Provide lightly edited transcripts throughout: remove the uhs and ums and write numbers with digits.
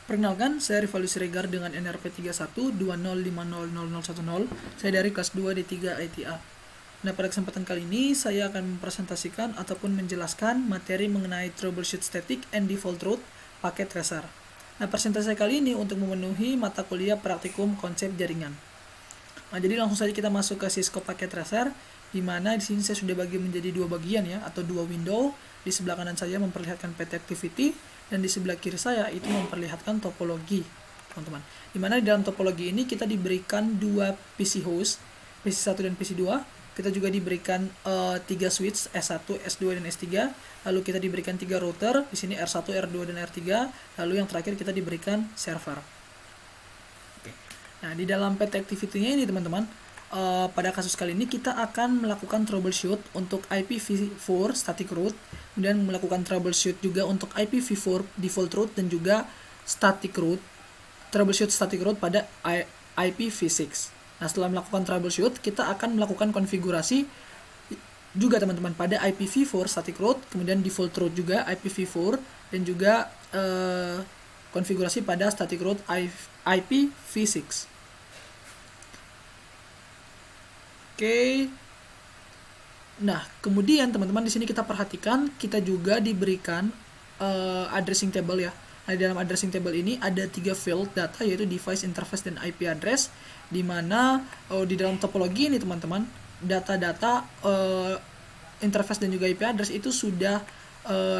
Perkenalkan, saya Rivaldi Siregar dengan NRP 3120500010. Saya dari kelas 2 D3 ITA. Nah, pada kesempatan kali ini saya akan mempresentasikan ataupun menjelaskan materi mengenai troubleshoot static and default root paket tracer. Nah, presentasi kali ini untuk memenuhi mata kuliah praktikum konsep jaringan. Nah, jadi langsung saja kita masuk ke Cisco paket tracer, di mana di sini saya sudah bagi menjadi dua bagian ya, atau dua window. Di sebelah kanan saya memperlihatkan PT Activity, dan di sebelah kiri saya itu memperlihatkan topologi, teman-teman. Dimana di dalam topologi ini kita diberikan dua PC host, PC1 dan PC2. Kita juga diberikan 3 switch S1, S2 dan S3. Lalu kita diberikan 3 router, di sini R1, R2 dan R3. Lalu yang terakhir kita diberikan server. Oke. Nah, di dalam PT Activity-nya ini teman-teman, pada kasus kali ini kita akan melakukan troubleshoot untuk IPv4 static root, kemudian melakukan troubleshoot juga untuk IPv4 default root, dan juga static root, troubleshoot static root pada IPv6. Nah, setelah melakukan troubleshoot, kita akan melakukan konfigurasi juga teman-teman pada IPv4 static root, kemudian default root juga IPv4, dan juga konfigurasi pada static root IPv6. Oke. Nah, kemudian teman-teman di sini kita perhatikan kita juga diberikan addressing table ya. Nah, di dalam addressing table ini ada 3 field data, yaitu device, interface, dan IP address, di mana di dalam topologi ini teman-teman data-data interface dan juga IP address itu sudah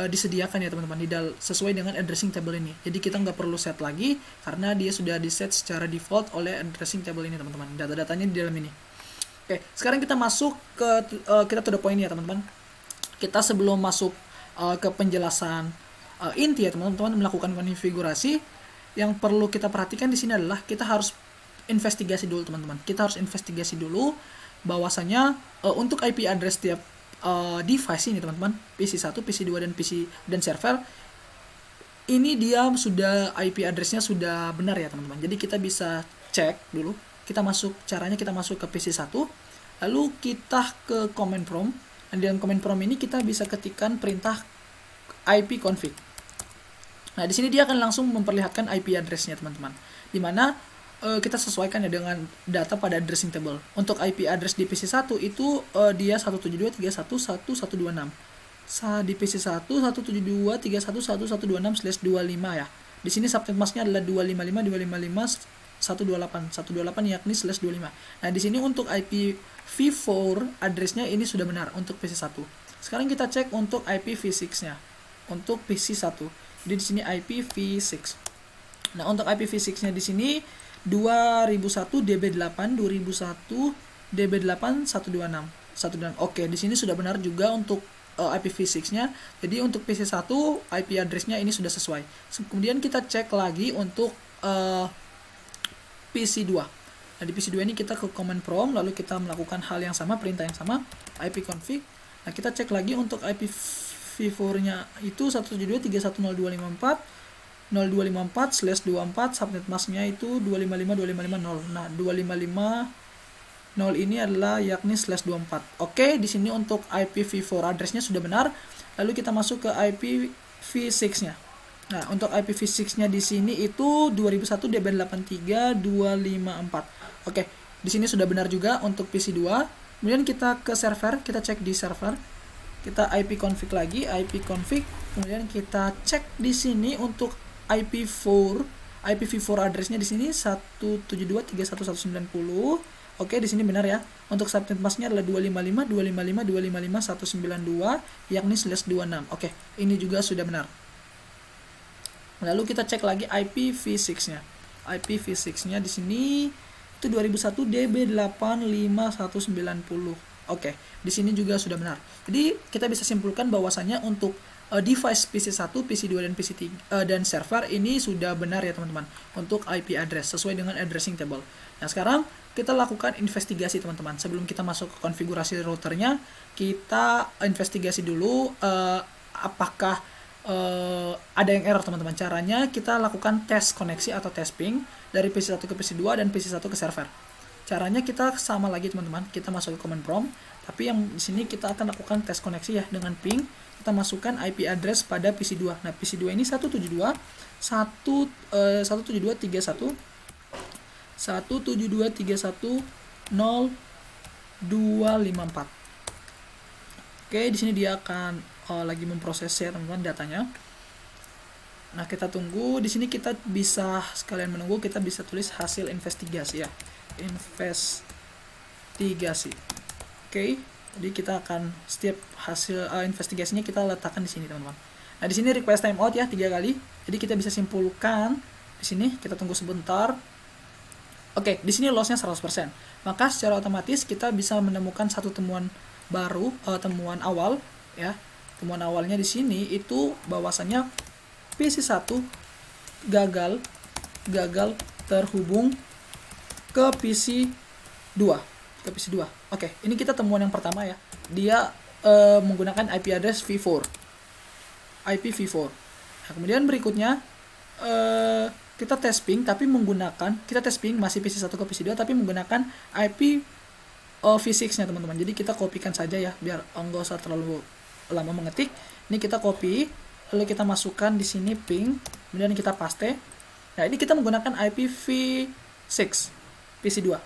disediakan ya teman-teman sesuai dengan addressing table ini. Jadi kita nggak perlu set lagi karena dia sudah diset secara default oleh addressing table ini teman-teman. Data-datanya di dalam ini. Oke, sekarang kita masuk ke kita to the point ya teman-teman. Kita sebelum masuk ke penjelasan inti ya teman-teman melakukan konfigurasi, yang perlu kita perhatikan di sini adalah kita harus investigasi dulu teman-teman. Kita harus investigasi dulu bahwasanya untuk IP address tiap device ini teman-teman, PC1, PC2 dan server ini dia sudah IP addressnya sudah benar ya teman-teman. Jadi kita bisa cek dulu. Caranya kita masuk ke PC1, lalu kita ke command prompt. Dan di dalam command prompt ini kita bisa ketikkan perintah ipconfig. Nah, di sini dia akan langsung memperlihatkan IP address-nya teman-teman. Dimana kita sesuaikan ya dengan data pada addressing table. Untuk IP address di PC1 itu dia 172.31.1126. Di PC1 172.31.1126/25 ya. Di sini subnet masknya adalah 255.255.128 yakni /25. Nah, di sini untuk IPv4 address-nya ini sudah benar untuk PC1. Sekarang kita cek untuk IPv6-nya. Untuk PC1. Jadi di sini IPv6. Nah, untuk IPv6-nya di sini 2001 DB8 2001 DB8 126. Oke, di sini sudah benar juga untuk IPv6-nya. Jadi untuk PC1 IP address-nya ini sudah sesuai. Kemudian kita cek lagi untuk PC2. Nah, di PC2 ini kita ke command prompt, lalu kita melakukan hal yang sama, perintah yang sama, ipconfig. Nah, kita cek lagi untuk IPv4-nya itu 172.31.024.024/24, subnet masknya itu 255.255.0. Nah, 255.0 ini adalah yakni /24. Oke, di sini untuk IPv4 address-nya sudah benar. Lalu kita masuk ke IPv6-nya. Nah, untuk IPv6-nya di sini itu 2001 DB83.254. Oke, di sini sudah benar juga untuk PC2. Kemudian kita ke server, kita cek di server. Kita ipconfig lagi, ipconfig. Kemudian kita cek di sini untuk IPv4 address-nya di sini 172.31.190. Oke, di sini benar ya. Untuk subnet masknya adalah 255.255.255.192 yakni /26. Oke, ini juga sudah benar. Lalu kita cek lagi IPv6-nya. IPv6-nya di sini itu 2001 DB85190. Oke, di sini juga sudah benar. Jadi kita bisa simpulkan bahwasannya untuk device PC1, PC2 dan PC3 dan server ini sudah benar ya teman-teman untuk IP address sesuai dengan addressing table. Nah, sekarang kita lakukan investigasi teman-teman. Sebelum kita masuk ke konfigurasi routernya, kita investigasi dulu apakah ada yang error teman-teman. Caranya kita lakukan tes koneksi atau tes ping dari PC1 ke PC2 dan PC1 ke server. Caranya kita sama lagi teman-teman, kita masuk ke command prompt, tapi yang di sini kita akan lakukan tes koneksi ya dengan ping. Kita masukkan IP address pada PC2. Nah, PC2 ini 172.172.31.0.254. Oke, di sini dia akan lagi memproses ya teman-teman datanya. Nah, kita tunggu. Di sini kita bisa sekalian menunggu, kita bisa tulis hasil investigasi ya. Investigasi. Oke, jadi kita akan setiap hasil investigasinya kita letakkan di sini teman-teman. Nah, di sini request timeout ya 3 kali. Jadi kita bisa simpulkan di sini, kita tunggu sebentar. Oke, di sini lossnya 100%. Maka secara otomatis kita bisa menemukan satu temuan baru, temuan awal ya. Temuan awalnya di sini itu bahwasanya PC1 gagal terhubung ke PC2. Oke, ini kita temuan yang pertama ya. Dia menggunakan IP address V4. IPv4. Nah, kemudian berikutnya kita tes ping tapi menggunakan, kita tes ping masih PC1 ke PC2 tapi menggunakan IP V6-nya teman-teman. Jadi kita kopikan saja ya biar enggak usah terlalu lama mengetik. Ini kita copy, lalu kita masukkan di sini ping, kemudian kita paste. Nah, ini kita menggunakan IPv6 PC2.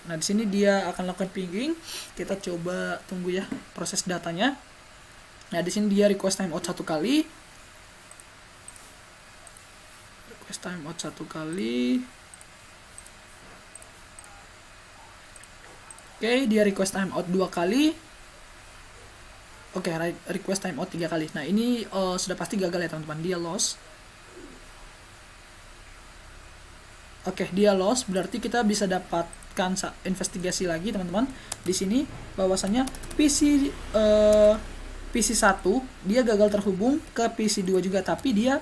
Nah, di sini dia akan lakukan pinging. Kita coba tunggu ya proses datanya. Nah, di sini dia request timeout 1 kali. Request timeout 1 kali. Oke, dia request timeout 2 kali. Oke, request timeout 3 kali. Nah, ini sudah pasti gagal ya teman-teman. Dia loss. Oke, dia loss, berarti kita bisa dapatkan investigasi lagi teman-teman. Di sini bahwasanya PC1 dia gagal terhubung ke PC2 juga, tapi dia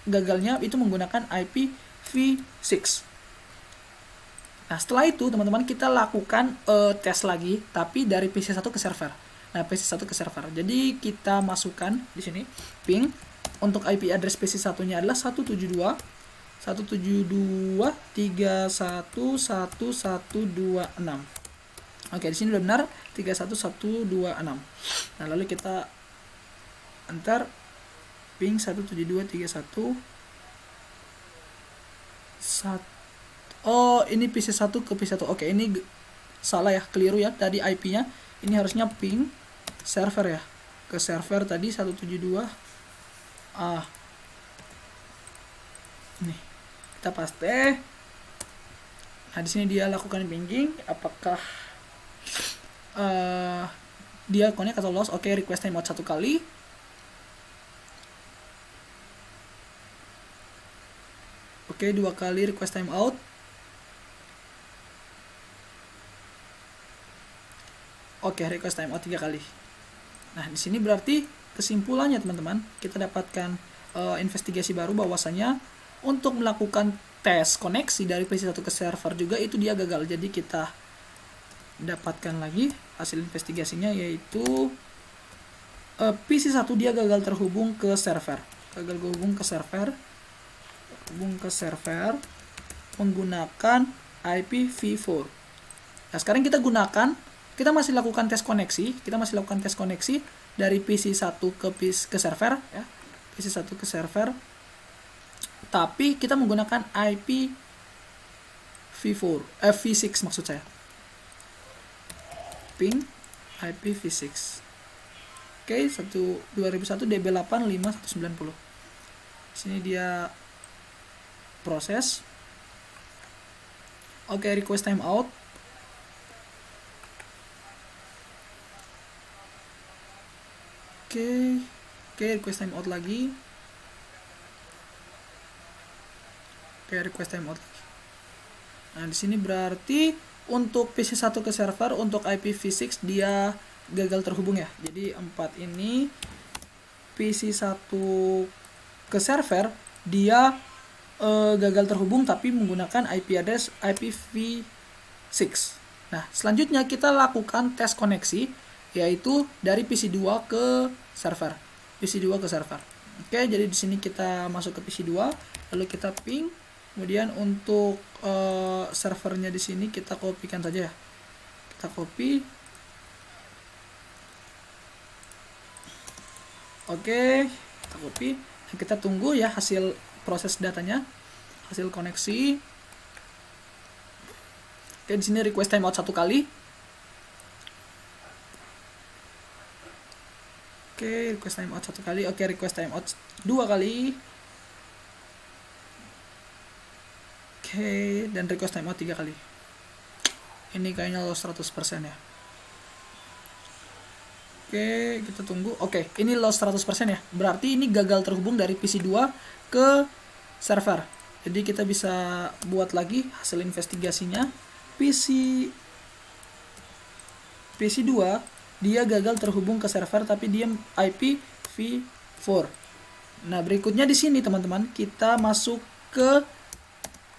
gagalnya itu menggunakan IPv6. Nah, setelah itu teman-teman kita lakukan tes lagi, tapi dari PC1 ke server. Nah, PC1 ke server. Jadi kita masukkan di sini ping untuk IP address PC1-nya adalah 172.168.31126. Oke, di sini udah benar 31126. Nah, lalu kita enter ping 172.311. Oh, ini PC1 ke PC1. Oke, ini salah ya, keliru ya tadi IP-nya. Ini harusnya ping server ya. Ke server tadi 172. Nih. Kita paste. Nah, di sini dia lakukan pinging. Apakah dia connect atau loss? Oke, request timeout 1 kali. Oke, 2 kali request timeout. Oke, request timeout 3 kali. Nah, di sini berarti kesimpulannya teman-teman, kita dapatkan investigasi baru bahwasanya untuk melakukan tes koneksi dari PC1 ke server juga itu dia gagal. Jadi kita dapatkan lagi hasil investigasinya, yaitu PC1 dia gagal terhubung ke server. Hubung ke server menggunakan IPv4. Nah, sekarang kita masih lakukan tes koneksi, dari PC1 ke server ya. PC1 ke server. Tapi kita menggunakan IPv6 maksud saya. Ping IPv6. Oke, 2001 DB85190. Sini dia proses. Oke, request timeout. Oke, request timeout lagi. Request timeout lagi. Nah, di sini berarti untuk PC1 ke server, untuk IPv6 dia gagal terhubung ya. Jadi 4 ini PC1 ke server dia gagal terhubung tapi menggunakan IP address IPv6. Nah, selanjutnya kita lakukan tes koneksi, yaitu dari PC2 ke server. Oke, jadi di sini kita masuk ke PC2, lalu kita ping Kemudian untuk servernya di sini kita kopikan saja ya. Kita copy. Oke, kita copy. Dan kita tunggu ya hasil proses datanya, hasil koneksi. Oke, di sini request timeout 1 kali. Oke, request timeout 1 kali. Oke, request timeout 2 kali. Oke, dan request timeout 3 kali. Ini kayaknya loss 100% ya. Oke, kita tunggu. Oke, ini loss 100% ya. Berarti ini gagal terhubung dari PC2 ke server. Jadi kita bisa buat lagi hasil investigasinya. PC2 dia gagal terhubung ke server tapi dia IPv4. Nah, berikutnya di sini teman-teman, kita masuk ke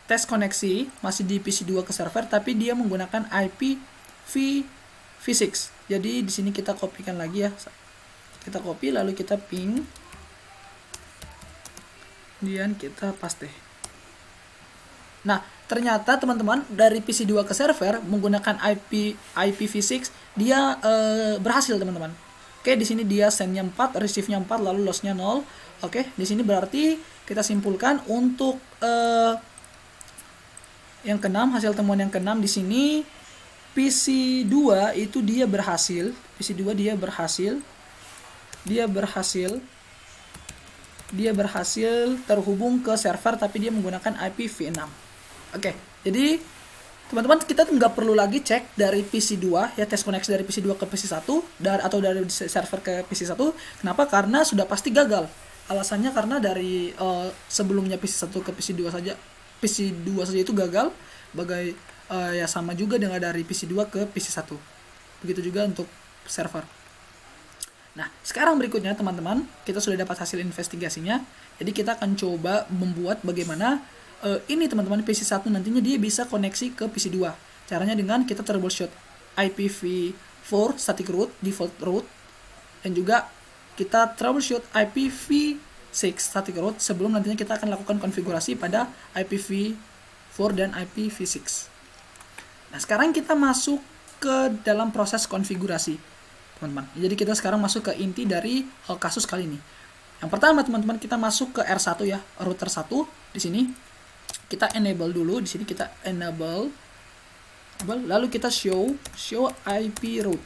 tes koneksi, masih di PC2 ke server tapi dia menggunakan IPv6. Jadi di sini kita kopikan lagi ya. Kita copy lalu kita ping. Kemudian kita paste. Nah, ternyata teman-teman dari PC2 ke server menggunakan IPv6 dia berhasil teman-teman. Oke, di sini dia send-nya 4, receive-nya 4, lalu loss-nya 0. Oke, di sini berarti kita simpulkan untuk yang keenam, hasil temuan yang keenam di sini PC2 itu dia berhasil. PC2 dia berhasil terhubung ke server tapi dia menggunakan IPv6. Oke, jadi teman-teman kita nggak perlu lagi cek dari PC2 ya, tes koneksi dari PC2 ke PC1 atau dari server ke PC1. Kenapa? Karena sudah pasti gagal. Alasannya karena dari sebelumnya PC1 ke PC2 saja itu gagal. Ya sama juga dengan dari PC2 ke PC1. Begitu juga untuk server. Nah, sekarang berikutnya teman-teman, kita sudah dapat hasil investigasinya. Jadi kita akan coba membuat bagaimana ini teman-teman PC1 nantinya dia bisa koneksi ke PC2. Caranya dengan kita troubleshoot IPv4 static root, default root, dan juga kita troubleshoot IPv6 static root sebelum nantinya kita akan lakukan konfigurasi pada IPv4 dan IPv6. Nah, sekarang kita masuk ke dalam proses konfigurasi, teman-teman. Jadi kita sekarang masuk ke inti dari kasus kali ini. Yang pertama, teman-teman, kita masuk ke R1 ya, router 1 di sini. Kita enable dulu, di sini kita enable, lalu kita show IP route.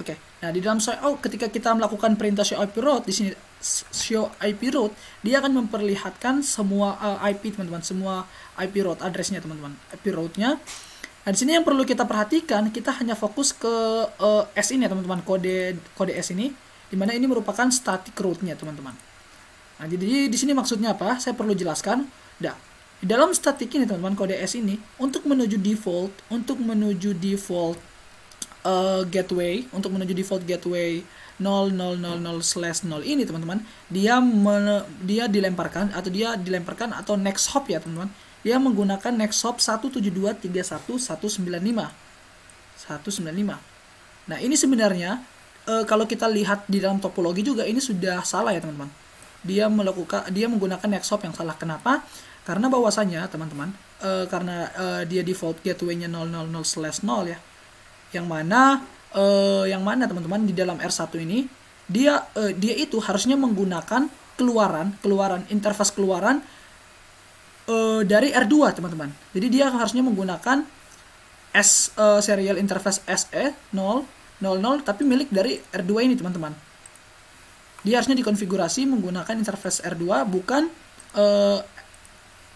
Oke. Nah, di dalam ketika kita melakukan perintah show IP route di sini, show IP route, dia akan memperlihatkan semua IP teman-teman, semua IP route address-nya teman-teman, IP route-nya. Nah, di sini yang perlu kita perhatikan, kita hanya fokus ke S ini ya teman-teman, kode S ini, dimana ini merupakan static route-nya teman-teman. Nah, jadi di sini maksudnya apa? Saya perlu jelaskan. Nah, di dalam static ini teman-teman, kode S ini untuk menuju default gateway 0000/0 ini teman-teman, dia dilemparkan atau next hop ya teman-teman. Dia menggunakan next hop 172.31.195. Nah, ini sebenarnya kalau kita lihat di dalam topologi juga ini sudah salah ya teman-teman. Dia menggunakan next hop yang salah. Kenapa? Karena bahwasanya teman-teman, karena dia default gateway-nya 000/0 ya. Yang mana teman-teman di dalam R1 ini dia itu harusnya menggunakan interface keluaran dari R2 teman-teman. Jadi dia harusnya menggunakan serial interface SE000 tapi milik dari R2 ini teman-teman. Dia harusnya dikonfigurasi menggunakan interface R2 bukan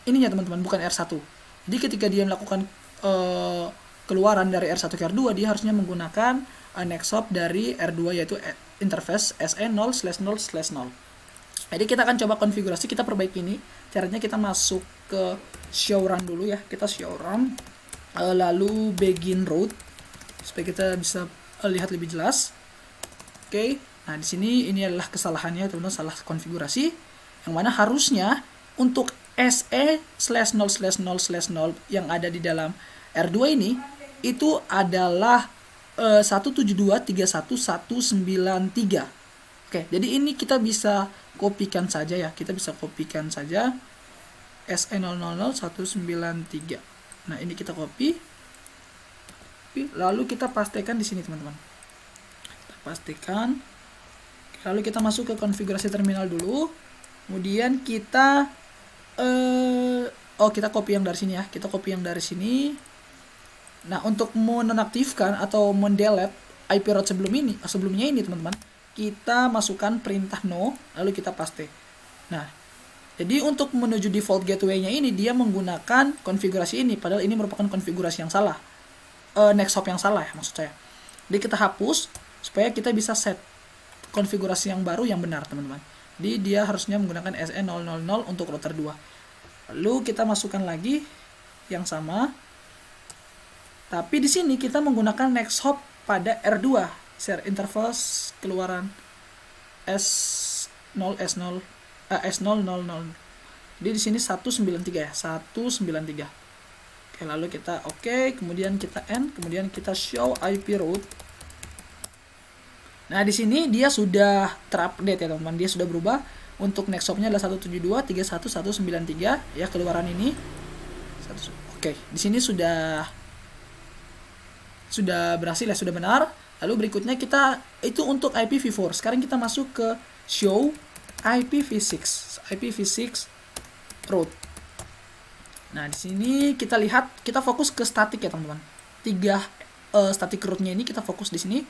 ininya teman-teman, bukan R1. Jadi ketika dia melakukan keluaran dari R1 ke R2, dia harusnya menggunakan next hop dari R2 yaitu interface SE0/0/0. Jadi kita akan coba konfigurasi, kita perbaiki ini. Caranya kita masuk ke show run dulu ya. Kita show run lalu begin route supaya kita bisa lihat lebih jelas. Oke. Nah, di sini ini adalah kesalahannya teman-teman, salah konfigurasi yang mana harusnya untuk SE/0/0/0 yang ada di dalam R2 ini itu adalah 172.31.193. Oke, jadi ini kita bisa kopikan saja ya. Kita bisa kopikan saja. SE000193. Nah, ini kita copy, lalu kita pastikan di sini teman-teman. Kita pastikan, lalu kita masuk ke konfigurasi terminal dulu. Kemudian kita kita copy yang dari sini ya. Kita copy yang dari sini. Nah, untuk menonaktifkan atau mendelete IP route sebelumnya ini teman-teman, kita masukkan perintah no, lalu kita paste. Nah, jadi untuk menuju default gateway-nya ini dia menggunakan konfigurasi ini, padahal ini merupakan konfigurasi yang salah. Next hop yang salah ya maksud saya. Jadi kita hapus supaya kita bisa set konfigurasi yang baru yang benar teman-teman. Jadi dia harusnya menggunakan SE000 untuk router 2. Lalu kita masukkan lagi yang sama. Tapi di sini kita menggunakan next hop pada R2, share interface keluaran S0 S000. Jadi di sini 193 ya, 193. Oke, lalu kita kemudian kita end, kemudian kita show IP route. Nah, di sini dia sudah terupdate ya, teman-teman. Dia sudah berubah. Untuk next hop-nya adalah 172.31.193 ya, keluaran ini. Oke, di sini sudah berhasil ya, sudah benar. Lalu berikutnya kita itu untuk IPv4. Sekarang kita masuk ke show IPv6 route. Nah, di sini kita lihat, kita fokus ke static ya, teman-teman. 3 static route-nya ini kita fokus di sini.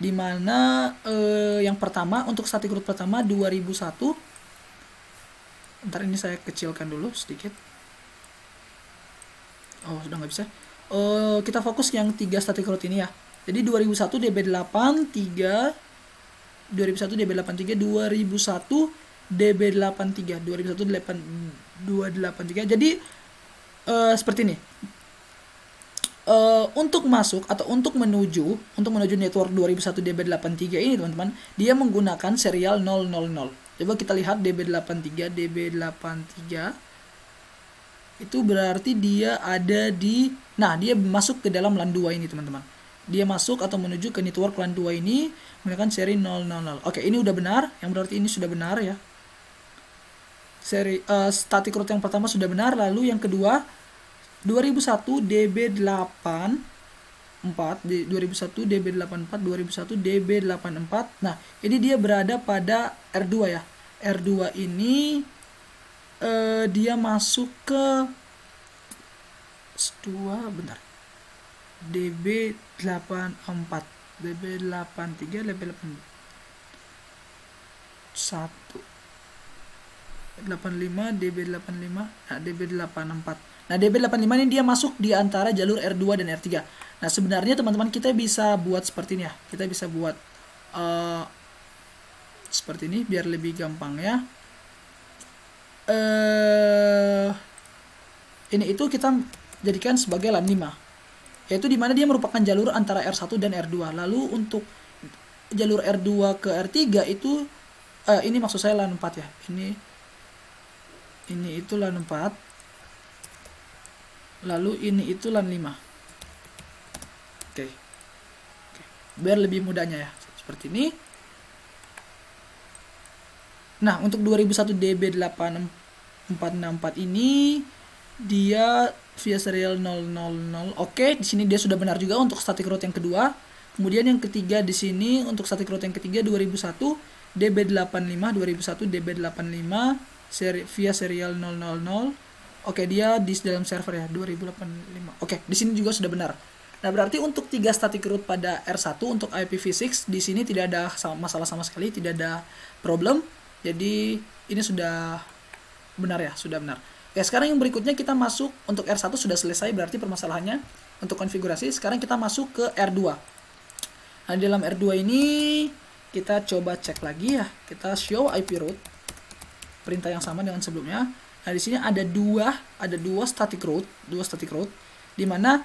Dimana yang pertama untuk static route pertama 2001. Ntar ini saya kecilkan dulu sedikit. Oh, sudah nggak bisa. Kita fokus yang 3 static route ini ya. Jadi 2001 DB83, 2001 DB83, 2001 DB83, 2001 Jadi seperti ini. Untuk masuk atau untuk menuju network 2001 DB83 ini teman-teman, dia menggunakan serial 000. Coba kita lihat DB83 itu berarti dia ada di, nah dia masuk ke dalam LAN 2 ini teman-teman. Dia masuk atau menuju ke network LAN 2 ini menggunakan seri 000. Oke, ini udah benar, yang berarti ini sudah benar ya. Seri static route yang pertama sudah benar, lalu yang kedua 2001 DB84, 2001 DB84, 2001 DB84. Nah, ini dia berada pada R2 ya. R2 ini dia masuk ke bentar. DB84, DB83, DB85, 85, DB85, nah DB84. Nah, DB85 ini dia masuk di antara jalur R2 dan R3. Nah, sebenarnya teman-teman kita bisa buat seperti ini ya. Kita bisa buat seperti ini biar lebih gampang ya. Ini itu kita jadikan sebagai LAN 5. Yaitu dimana dia merupakan jalur antara R1 dan R2. Lalu untuk jalur R2 ke R3 itu ini maksud saya LAN 4 ya. Ini itu LAN 4. Lalu ini itu LAN 5. Oke. Biar lebih mudahnya ya. Seperti ini. Nah, untuk 2001 DB8464 ini dia via serial 000. Oke, di sini dia sudah benar juga untuk static route yang kedua. Kemudian yang ketiga di sini untuk static route yang ketiga 2001 DB85, 2001 DB85 via serial 000. Oke, dia di dalam server ya 2085. Oke, di sini juga sudah benar. Nah, berarti untuk 3 static route pada R1 untuk IPv6 di sini tidak ada masalah sama sekali, tidak ada problem. Jadi ini sudah benar ya, sudah benar. Ya, sekarang yang berikutnya kita masuk untuk R1 sudah selesai berarti permasalahannya untuk konfigurasi. Sekarang kita masuk ke R2. Nah, di dalam R2 ini kita coba cek lagi ya. Kita show IP route. Perintah yang sama dengan sebelumnya. Nah, di sini ada dua static route, di mana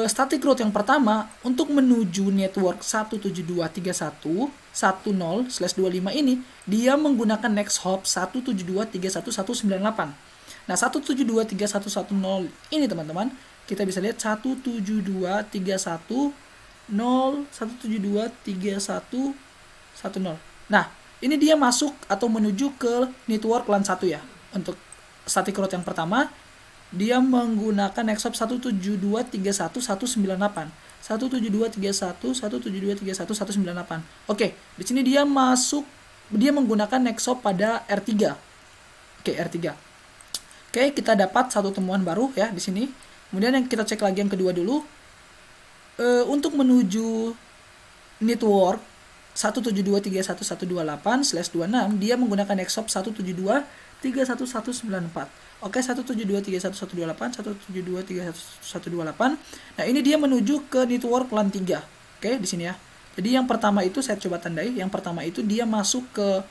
static route yang pertama untuk menuju network 172.31.10/25 ini dia menggunakan next hop 172.31.198. Nah, 172.31.110 ini teman-teman, kita bisa lihat 172.31.172.31.10. Nah, ini dia masuk atau menuju ke network LAN 1 ya untuk static route yang pertama, dia menggunakan next hop 17231.198. 17231.17231.198. Oke, di sini dia menggunakan next hop pada R3. Oke, R3. Oke, kita dapat satu temuan baru ya di sini. Kemudian yang kita cek lagi yang kedua dulu. Untuk menuju network 172.31.128/26, dia menggunakan next hop 172.31.194. Oke, 172.31.128, 172.31.128. Nah, ini dia menuju ke network LAN 3. Oke, di sini ya. Jadi yang pertama itu saya coba tandai, yang pertama itu dia masuk ke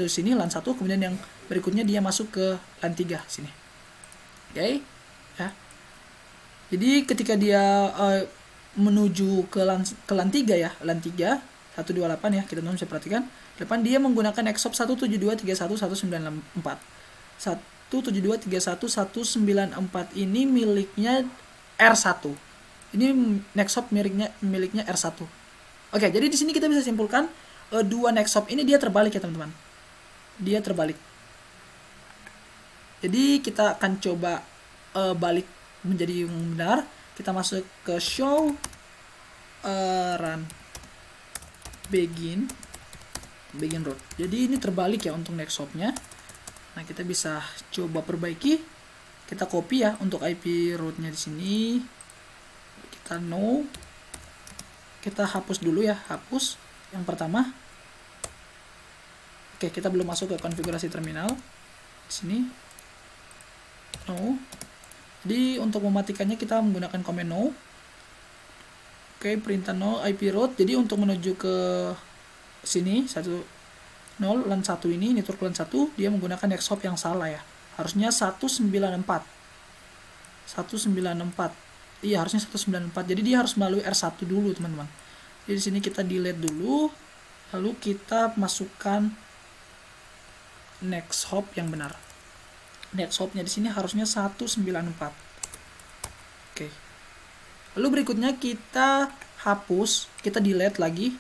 sini LAN 1, kemudian yang berikutnya dia masuk ke LAN 3 sini. Oke. Ya. Jadi ketika dia menuju ke LAN 3 ya, LAN 3 128 ya, kita bisa perhatikan. Depan dia menggunakan next hop 172.31.194. 172.31.194 ini miliknya R1. Ini next hop miliknya R1. Oke, jadi di sini kita bisa simpulkan dua next hop ini dia terbalik ya, teman-teman. Dia terbalik. Jadi kita akan coba balik menjadi yang benar. Kita masuk ke show run begin route. Jadi ini terbalik ya untuk next hopnya. Nah, kita bisa coba perbaiki. Kita copy ya untuk IP route-nya di sini. Kita no. Kita hapus dulu ya, hapus yang pertama. Oke, kita belum masuk ke konfigurasi terminal. Di sini no. Jadi untuk mematikannya kita menggunakan command no. Oke, perintah no IP route. Jadi untuk menuju ke sini 0 LAN 1 ini, network LAN 1, dia menggunakan next hop yang salah ya. Harusnya 194. Iya, harusnya 194. Jadi dia harus melalui R1 dulu, teman-teman. Jadi di sini kita delete dulu, lalu kita masukkan next hop yang benar. Next hopnya di sini harusnya 194. Oke. Lalu berikutnya kita hapus, kita delete lagi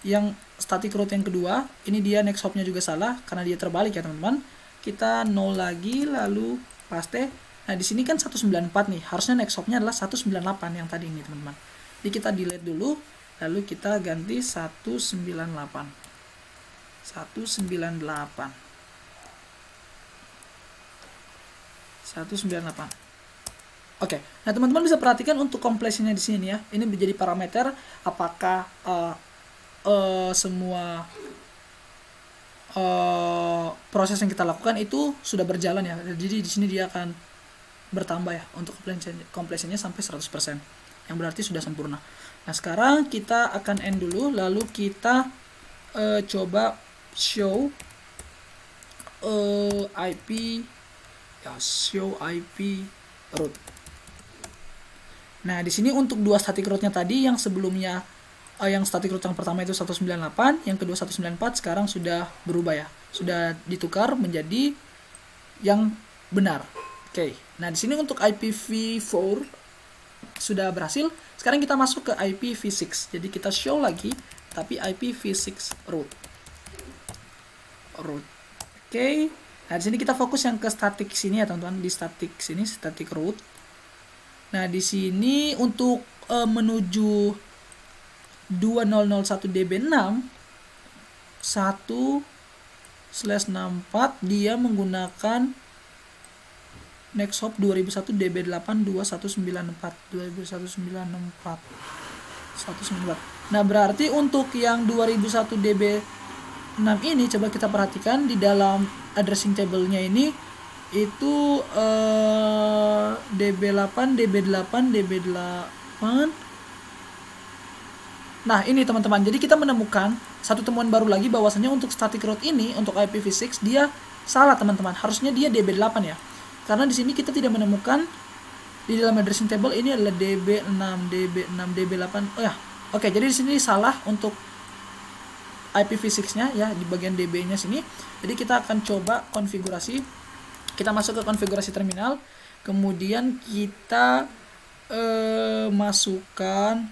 yang static route yang kedua. Ini dia next hopnya juga salah karena dia terbalik ya, teman-teman. Kita nol lagi, lalu paste. Nah, di sini kan 194 nih. Harusnya next hopnya adalah 198 yang tadi ini, teman-teman. Jadi kita delete dulu, lalu kita ganti 198. 198. Oke. Nah, teman-teman bisa perhatikan untuk complexity-nya di sini ya. Ini menjadi parameter apakah semua proses yang kita lakukan itu sudah berjalan ya. Jadi di sini dia akan bertambah ya untuk complexity-nya sampai 100%, yang berarti sudah sempurna. Nah, sekarang kita akan end dulu, lalu kita coba show IP ya, show IP route. Nah, di sini untuk dua static route-nya tadi yang sebelumnya yang static route yang pertama itu 198, yang kedua 194, sekarang sudah berubah ya. Sudah ditukar menjadi yang benar. Oke. Nah, di sini untuk IPv4 sudah berhasil. Sekarang kita masuk ke IPv6. Jadi kita show lagi tapi IPv6 route. Oke. Nah, di sini kita fokus yang ke static sini ya, teman-teman. Di static sini, static route. Nah, di sini untuk menuju 2001 DB6 1/64 dia menggunakan next hop 2001 DB8 2194. Nah, berarti untuk yang 2001 DB6 ini coba kita perhatikan di dalam addressing table-nya ini itu DB8, DB8, DB8. Nah, ini teman-teman, jadi kita menemukan satu temuan baru lagi bahwasannya untuk static route ini, untuk IPv6 dia salah, teman-teman. Harusnya dia DB8 ya. Karena di sini kita tidak menemukan di dalam addressing table ini adalah DB6, DB6, DB8. Oh ya. Oke, jadi di sini salah untuk IPv6-nya ya, di bagian DB-nya sini. Jadi kita akan coba konfigurasi. Kita masuk ke konfigurasi terminal, kemudian kita masukkan,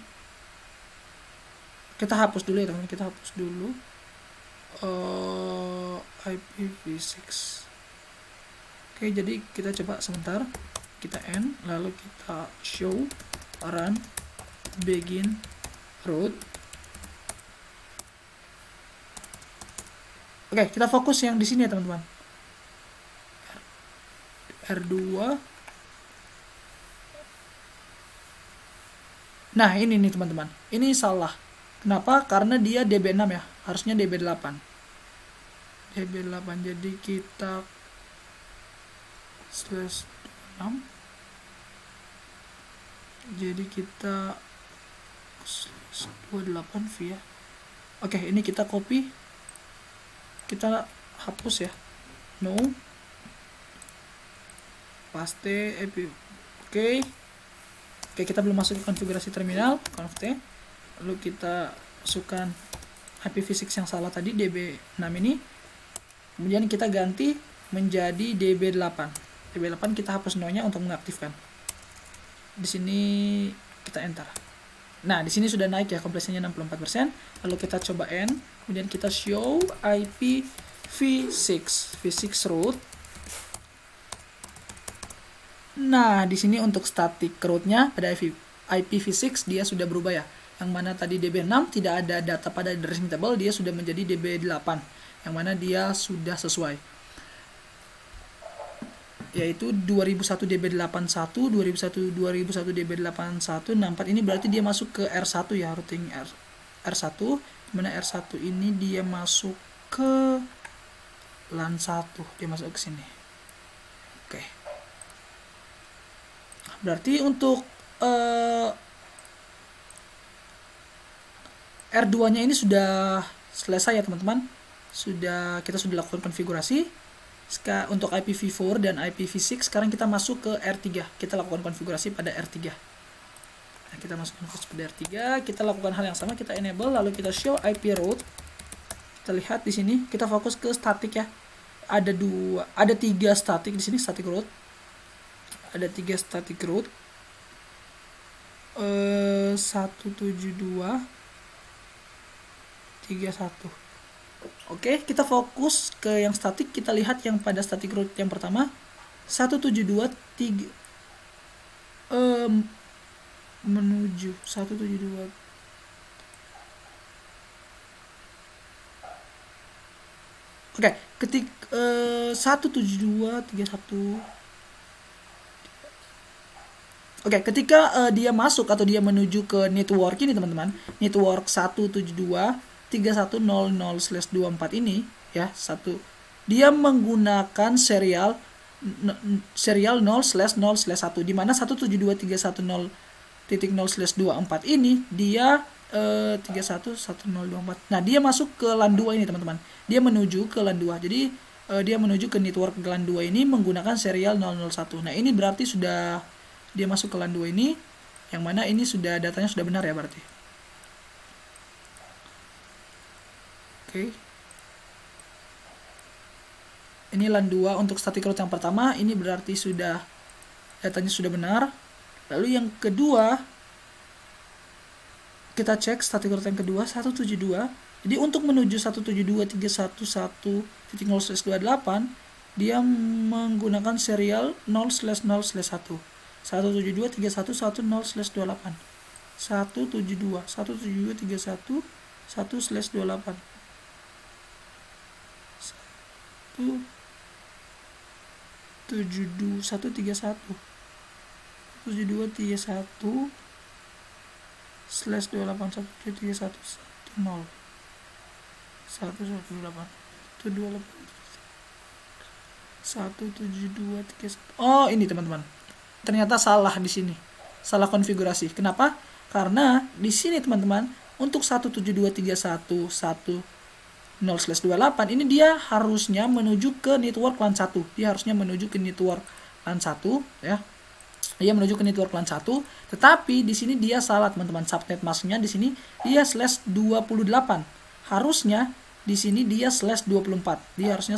kita hapus dulu ya, teman-teman. Kita hapus dulu IPv6. Oke, jadi kita coba sebentar, kita end, lalu kita show run begin root. Oke, kita fokus yang di sini ya teman-teman. R2. Nah, ini nih teman-teman. Ini salah. Kenapa? Karena dia DB6 ya. Harusnya DB8. DB8. Jadi kita /6. Jadi kita /28 via. Oke, ini kita copy. Kita hapus ya. No. Paste. Oke. Oke, kita belum masuk ke konfigurasi terminal. Conf T. Lalu kita masukkan IPv6 yang salah tadi, DB6 ini. Kemudian kita ganti menjadi DB8. DB8 kita hapus no-nya untuk mengaktifkan. Di sini kita enter. Nah, di sini sudah naik ya, kompresinya 64%. Lalu kita coba end, kemudian kita show IPv6 root. Nah, di sini untuk static root-nya pada IPv6 dia sudah berubah ya. Yang mana tadi DB6 tidak ada data pada addressing table, dia sudah menjadi DB8. Yang mana dia sudah sesuai. Yaitu 2001 DB81, 2001 DB81, 64 ini berarti dia masuk ke R1 ya, routing R1, dimana R1 ini dia masuk ke LAN 1, dia masuk ke sini. Oke. Berarti untuk R2 nya ini sudah selesai ya teman-teman. Kita sudah lakukan konfigurasi. Untuk IPv4 dan IPv6 sekarang kita masuk ke R3. Kita lakukan konfigurasi pada R3. Nah, kita masukkan pada R3, kita lakukan hal yang sama, kita enable lalu kita show IP route. Kita lihat di sini, kita fokus ke static ya. Ada 3 static di sini, static route. Ada 3 static route. 172 31. Oke, kita fokus ke yang statik. Kita lihat yang pada static root yang pertama 172 menuju 172. Oke, ketik 17231. Oke, ketika dia masuk atau dia menuju ke network ini teman-teman, network 172.3100/24 ini ya, dia menggunakan serial 0/0/1 di mana 172.31.0/24 ini dia 311024. Nah, dia masuk ke LAN 2 ini teman-teman. Dia menuju ke LAN 2. Jadi dia menuju ke network LAN 2 ini menggunakan serial 001. Nah, ini berarti sudah dia masuk ke LAN 2 ini, yang mana ini sudah datanya sudah benar ya berarti. Oke. Ini LAN 2 untuk static route yang pertama, ini berarti sudah datanya sudah benar. Lalu yang kedua, kita cek static route yang kedua 172. Jadi untuk menuju 172.311.0/28 dia menggunakan serial 0/0/1. 172.311.0/28. 172.172.31/28. 172.131 Oh, ini teman-tean. Ternyata salah di sini. Salah konfigurasi. Kenapa? Karena di sini teman-teman, untuk 172.31.10/28 ini dia harusnya menuju ke network LAN 1. Dia harusnya menuju ke network LAN 1 ya. Dia menuju ke network LAN 1, tetapi di sini dia salah teman-teman. Subnet masknya di sini dia /28. Harusnya di sini dia /24. Dia harusnya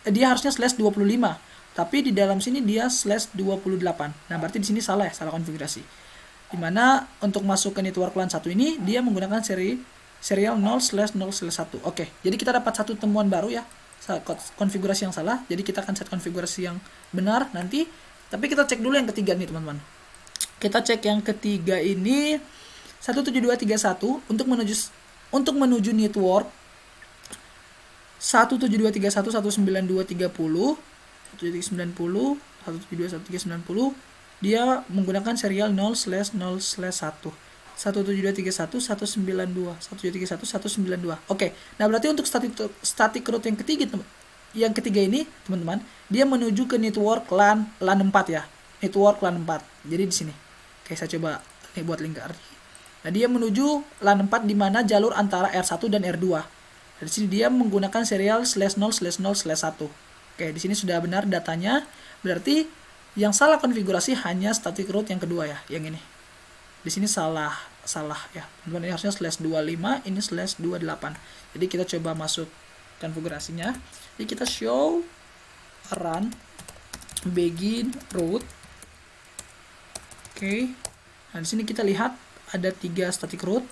/25. Tapi di dalam sini dia /28. Nah, berarti di sini salah ya, salah konfigurasi. Dimana untuk masuk ke network LAN 1 ini dia menggunakan serial 0/0/1. Oke, jadi kita dapat satu temuan baru ya. konfigurasi yang salah. Jadi kita akan set konfigurasi yang benar nanti. Tapi kita cek dulu yang ketiga nih teman-teman. Kita cek yang ketiga ini 17231 untuk menuju network 172311920 1721390 dia menggunakan serial 0/0/1 172311921 172319192. Oke, nah berarti untuk static root yang ketiga ini teman-teman, dia menuju ke network LAN 4 ya, network LAN 4. Jadi di sini, oke saya coba nih buat lingkar. Nah dia menuju LAN 4 di mana jalur antara R1 dan R2. Di sini dia menggunakan serial /0/0/1. Oke, di sini sudah benar datanya. Berarti yang salah konfigurasi hanya static root yang kedua ya, yang ini. Di sini salah ya. Ini harusnya /25, ini /28. Jadi kita coba masuk konfigurasinya. Jadi kita show run begin root. Oke. Nah, di sini kita lihat ada 3 static root.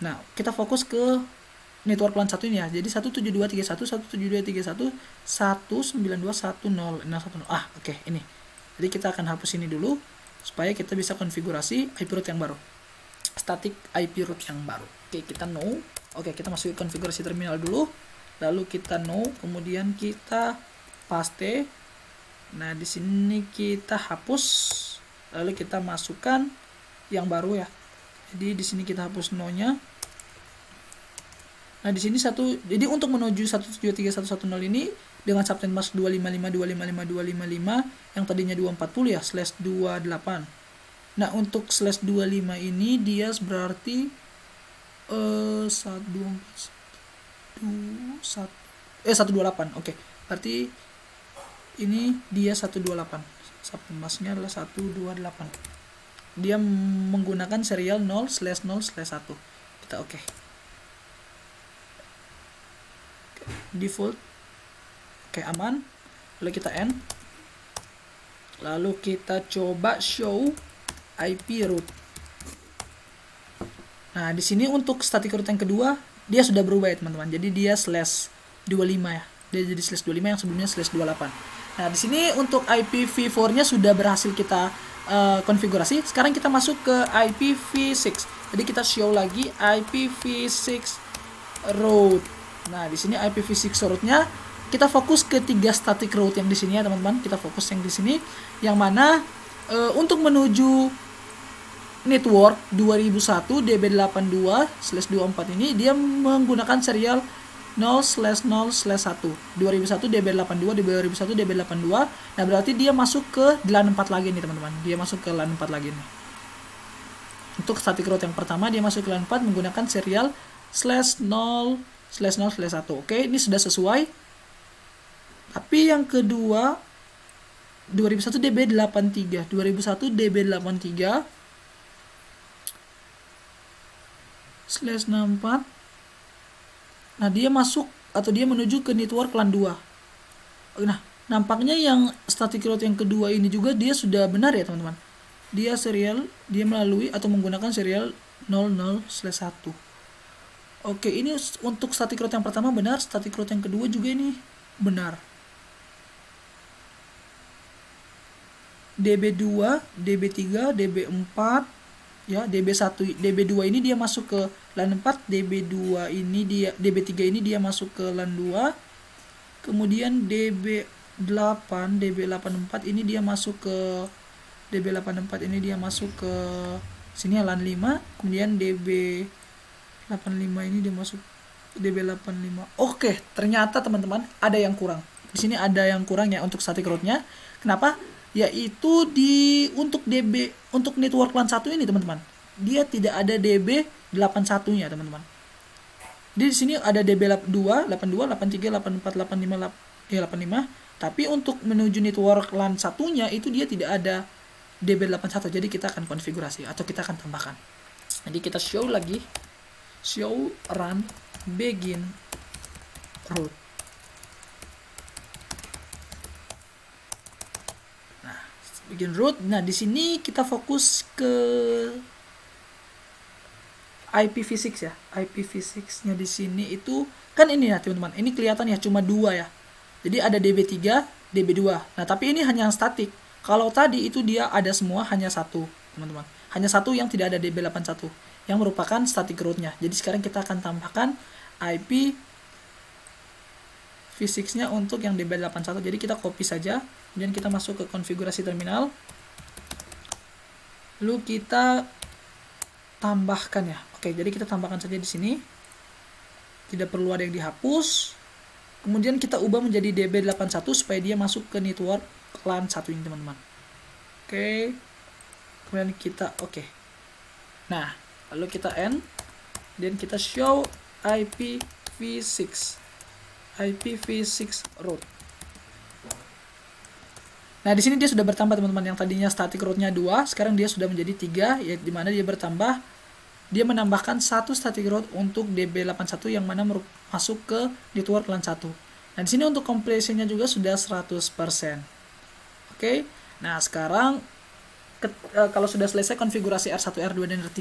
Nah, kita fokus ke network LAN 1 ini ya. Jadi 17231 19210. Oke, ini. Jadi kita akan hapus ini dulu supaya kita bisa konfigurasi IP root yang baru. Static IP root yang baru. Oke, kita no. Oke, kita masuk konfigurasi terminal dulu. Lalu kita no, kemudian kita paste. Nah, di sini kita hapus. Lalu kita masukkan yang baru ya. Jadi di sini kita hapus no-nya. Nah, di sini jadi untuk menuju 1723110 ini dengan subnet mask 255.255.255 yang tadinya 240 ya, /28. Nah, untuk /25 ini dia berarti 128. Oke. Berarti ini dia 128. Subnet masknya adalah 128. Dia menggunakan serial 0/0/1. Kita oke. Default. Oke, aman. Lalu kita end. Lalu kita coba show IP root. Nah, di sini untuk static root yang kedua, dia sudah berubah ya, teman-teman. Jadi dia /25 ya. Dia jadi /25 yang sebelumnya /28. Nah, di sini untuk IPv4-nya sudah berhasil kita konfigurasi. Sekarang kita masuk ke IPv6. Jadi kita show lagi IPv6 root. Nah, di sini IPv6 root-nya kita fokus ke 3 static root yang di sini ya, teman-teman. Kita fokus yang di sini, yang mana untuk menuju network 2001 DB82/24 ini dia menggunakan serial 0/0/1 2001 DB82 2001 DB82. Nah, berarti dia masuk ke LAN 4 lagi nih, teman-teman. Dia masuk ke LAN 4 lagi nih. Untuk static root yang pertama dia masuk ke LAN 4 menggunakan serial /0/0/1. Oke, ini sudah sesuai. Tapi yang kedua 2001 DB83 /64. Nah, dia masuk atau dia menuju ke network LAN 2. Nah, nampaknya yang static root yang kedua ini juga dia sudah benar ya, teman-teman. Dia melalui atau menggunakan serial 00/1. Oke, ini untuk static root yang pertama benar, static root yang kedua juga ini benar. DB2, DB3, DB4, ya, DB2 ini dia masuk ke LAN 4, DB3 ini dia masuk ke LAN 2. Kemudian DB84 ini dia masuk ke sini ya, LAN 5. Kemudian DB85 ini dia masuk DB85. Oke, ternyata teman-teman ada yang kurang. Di sini ada yang kurang ya untuk static root-nya. Kenapa? Yaitu untuk network LAN 1 ini, teman-teman. Dia tidak ada DB81-nya, teman-teman. Di sini ada DB82, 82, 83, 84, 85, 85. Tapi untuk menuju network LAN 1-nya itu dia tidak ada DB81. Jadi kita akan konfigurasi atau kita akan tambahkan. Jadi kita show lagi. Show run begin root. Begin root. Nah, di sini kita fokus ke IPv6 ya. IPv6-nya di sini itu Kan ini ya teman-teman, ini kelihatan ya cuma 2 ya. Jadi ada DB3, DB2. Nah, tapi ini hanya yang statik. Kalau tadi itu dia ada semua hanya satu, teman-teman. Hanya satu yang tidak ada DB81 yang merupakan static root-nya. Jadi sekarang kita akan tambahkan IP v6-nya untuk yang DB81. Jadi kita copy saja, kemudian kita masuk ke konfigurasi terminal. Lalu kita tambahkan ya. Oke, jadi kita tambahkan saja di sini. Tidak perlu ada yang dihapus. Kemudian kita ubah menjadi DB81 supaya dia masuk ke network LAN 1 ini, teman-teman. Oke. Kemudian kita oke. Nah, lalu kita end dan kita show IPv6 root. Nah, di sini dia sudah bertambah, teman-teman. Yang tadinya static root-nya 2, sekarang dia sudah menjadi 3, ya, di mana dia bertambah. Dia menambahkan satu static root untuk DB81 yang mana masuk ke network LAN 1. Nah, di sini untuk completion-nya juga sudah 100%. Oke. Nah, sekarang kalau sudah selesai konfigurasi R1, R2 dan R3,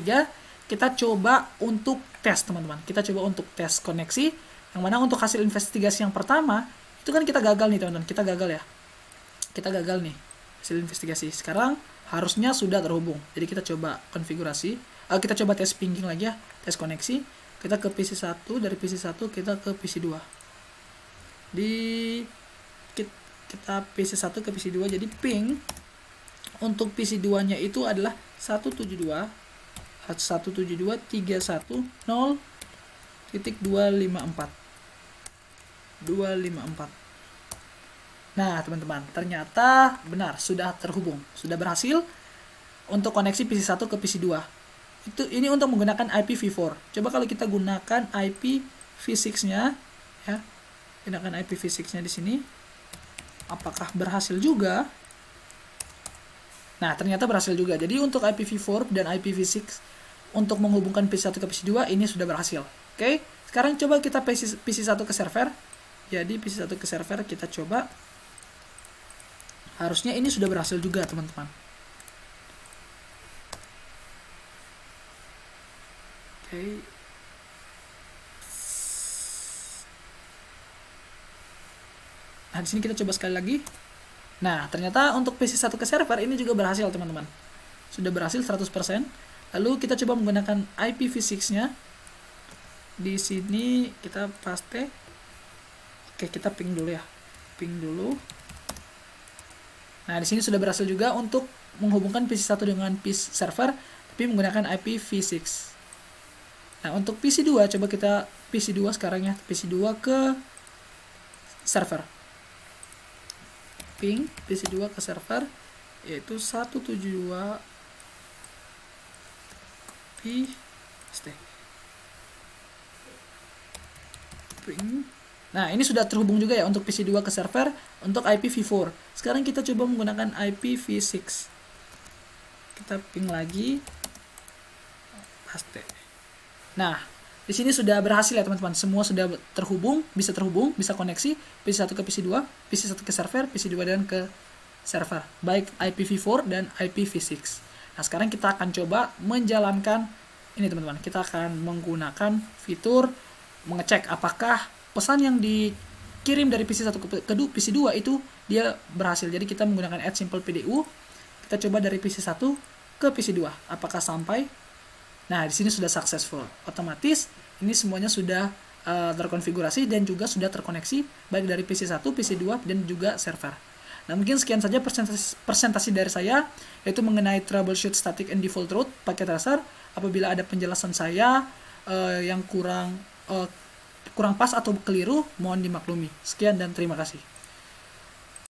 kita coba untuk tes, teman-teman. Kita coba untuk tes koneksi, yang mana untuk hasil investigasi yang pertama, itu kan kita gagal nih, teman-teman. Kita gagal ya. Kita gagal nih hasil investigasi. Sekarang harusnya sudah terhubung. Jadi kita coba konfigurasi. Kita coba tes pinging lagi ya, tes koneksi. Kita ke PC1, dari PC1 kita ke PC2. Kita PC1 ke PC2, jadi ping untuk PC2-nya itu adalah 172.168.254. Nah, teman-teman, ternyata benar sudah terhubung, sudah berhasil untuk koneksi PC1 ke PC2. Ini untuk menggunakan IPv4. Coba kalau kita gunakan IPv6-nya ya. Gunakan IPv6-nya di sini. Apakah berhasil juga? Nah, ternyata berhasil juga. Jadi untuk IPv4 dan IPv6 untuk menghubungkan PC1 ke PC2 ini sudah berhasil. Oke. Sekarang coba kita PC1 ke server. Jadi PC1 ke server kita coba. Harusnya ini sudah berhasil juga, teman-teman. Oke. Nah, di sini kita coba sekali lagi. Nah, ternyata untuk PC1 ke server ini juga berhasil, teman-teman. Sudah berhasil 100%. Lalu kita coba menggunakan IPv6-nya. Di sini kita paste. Oke, kita ping dulu ya. Ping dulu. Nah, di sini sudah berhasil juga untuk menghubungkan PC1 dengan PC server, tapi menggunakan IPv6. Nah, untuk PC2, coba kita PC2 sekarang ya. PC2 ke server. Ping PC2 ke server, yaitu 172 ping. Nah, ini sudah terhubung juga ya untuk PC2 ke server untuk IPv4. Sekarang kita coba menggunakan IPv6. Kita ping lagi. Paste. Nah, di sini sudah berhasil ya, teman-teman. Semua sudah terhubung, bisa koneksi PC1 ke PC2, PC1 ke server, PC2 dan ke server, baik IPv4 dan IPv6. Nah, sekarang kita akan coba menjalankan ini, teman-teman. Kita akan menggunakan fitur mengecek apakah pesan yang dikirim dari PC1 ke PC2 itu dia berhasil. Jadi kita menggunakan add simple PDU. Kita coba dari PC1 ke PC2, apakah sampai. Nah, di sini sudah successful. Otomatis ini semuanya sudah terkonfigurasi dan juga sudah terkoneksi baik dari PC1, PC2 dan juga server. Nah, mungkin sekian saja presentasi dari saya, yaitu mengenai troubleshoot static and default root pakai tracer. Apabila ada penjelasan saya yang kurang pas atau keliru, mohon dimaklumi. Sekian dan terima kasih.